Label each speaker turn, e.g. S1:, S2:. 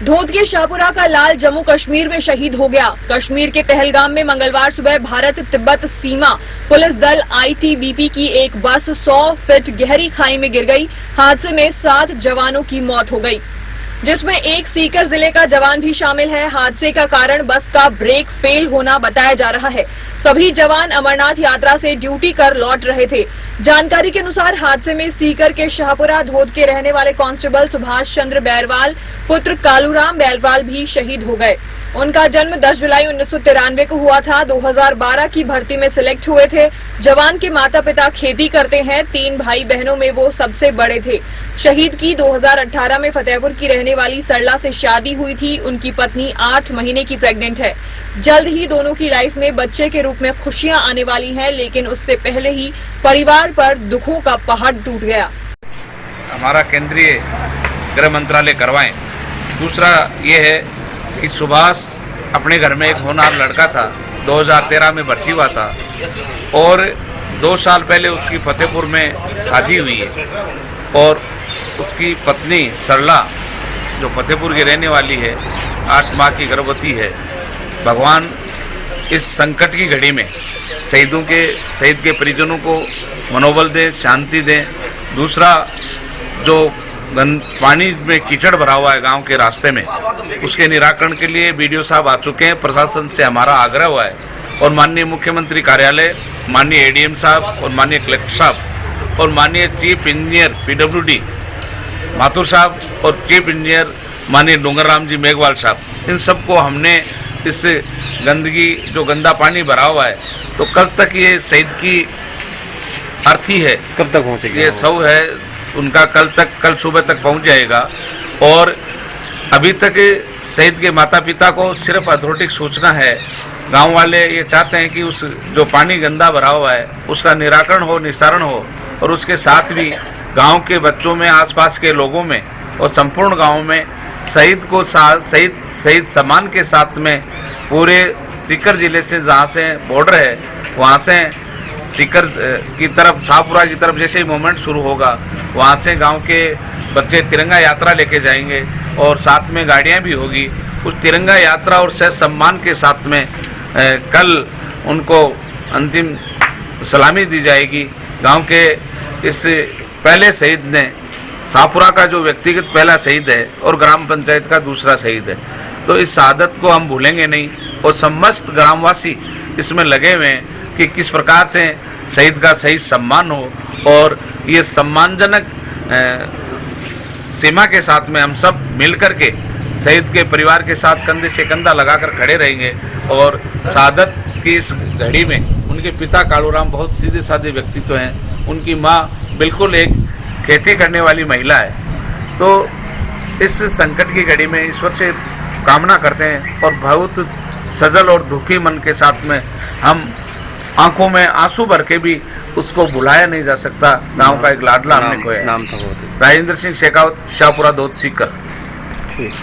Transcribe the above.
S1: धोद के शाहपुरा का लाल जम्मू कश्मीर में शहीद हो गया। कश्मीर के पहलगाम में मंगलवार सुबह भारत तिब्बत सीमा पुलिस दल आईटीबीपी की एक बस 100 फीट गहरी खाई में गिर गई। हादसे में 7 जवानों की मौत हो गई, जिसमें एक सीकर जिले का जवान भी शामिल है। हादसे का कारण बस का ब्रेक फेल होना बताया जा रहा है। सभी जवान अमरनाथ यात्रा से ड्यूटी कर लौट रहे थे। जानकारी के अनुसार हादसे में सीकर के शाहपुरा धोद के रहने वाले कांस्टेबल सुभाष चंद्र बैरवाल पुत्र कालूराम बैरवाल भी शहीद हो गए। उनका जन्म 10 जुलाई 1993 को हुआ था। 2012 की भर्ती में सिलेक्ट हुए थे। जवान के माता पिता खेती करते हैं। 3 भाई बहनों में वो सबसे बड़े थे। शहीद की 2018 में फतेहपुर की रहने वाली सरला से शादी हुई थी। उनकी पत्नी 8 महीने की प्रेग्नेंट है। जल्द ही दोनों की लाइफ में बच्चे के रूप में खुशियां आने वाली हैं, लेकिन उससे पहले ही परिवार पर दुखों का पहाड़ टूट गया।
S2: हमारा केंद्रीय गृह मंत्रालय करवाएं। दूसरा ये है कि सुभाष अपने घर में एक होनहार लड़का था, 2013 में भर्ती हुआ था और 2 साल पहले उसकी फतेहपुर में शादी हुई है और उसकी पत्नी सरला जो फतेहपुर की रहने वाली है 8 माह की गर्भवती है। भगवान इस संकट की घड़ी में शहीद के परिजनों को मनोबल दें, शांति दें। दूसरा जो पानी में कीचड़ भरा हुआ है गांव के रास्ते में, उसके निराकरण के लिए बीडीओ साहब आ चुके हैं। प्रशासन से हमारा आग्रह हुआ है और माननीय मुख्यमंत्री कार्यालय, माननीय एडीएम साहब और माननीय कलेक्टर साहब और माननीय चीफ इंजीनियर पीडब्ल्यूडी माथुर साहब और चीफ इंजीनियर माननीय डोंगरराम जी मेघवाल साहब, इन सबको हमने इस गंदगी जो गंदा पानी भरा हुआ है, तो कल तक ये शहीद की अर्थी है,
S3: कब तक पहुँचेगी?
S2: ये शव है उनका कल सुबह तक पहुंच जाएगा। और अभी तक शहीद के माता पिता को सिर्फ अथॉरिटी सूचना है। गांव वाले ये चाहते हैं कि उस जो पानी गंदा भरा हुआ है उसका निराकरण हो, निस्तारण हो और उसके साथ भी गांव के बच्चों में, आसपास के लोगों में और संपूर्ण गांव में शहीद को शहीद सम्मान के साथ में पूरे सीकर जिले से, जहाँ से बॉर्डर है वहाँ से सीकर की तरफ, शाहपुरा की तरफ जैसे ही मूवमेंट शुरू होगा वहाँ से गांव के बच्चे तिरंगा यात्रा लेके जाएंगे और साथ में गाड़ियाँ भी होगी। उस तिरंगा यात्रा और सह सम्मान के साथ में कल उनको अंतिम सलामी दी जाएगी। गांव के इस पहले शहीद ने, शाहपुरा का जो व्यक्तिगत पहला शहीद है और ग्राम पंचायत का दूसरा शहीद है, तो इस शहादत को हम भूलेंगे नहीं और समस्त ग्रामवासी इसमें लगे हुए हैं कि किस प्रकार से शहीद का सही सम्मान हो और ये सम्मानजनक सीमा के साथ में हम सब मिलकर के शहीद के परिवार के साथ कंधे से कंधा लगाकर खड़े रहेंगे। और शहादत की इस घड़ी में उनके पिता कालूराम बहुत सीधे साधे व्यक्तित्व हैं। उनकी माँ बिल्कुल एक खेती करने वाली महिला है। तो इस संकट की घड़ी में ईश्वर से कामना करते हैं और बहुत सजल और दुखी मन के साथ में हम आंखों में आंसू भर के भी उसको भुलाया नहीं जा सकता। गांव का एक लाडला हमने खोया।
S3: नाम था
S2: राजेंद्र सिंह शेखावत, शाहपुरा धोद, सीकर।
S3: ठीक।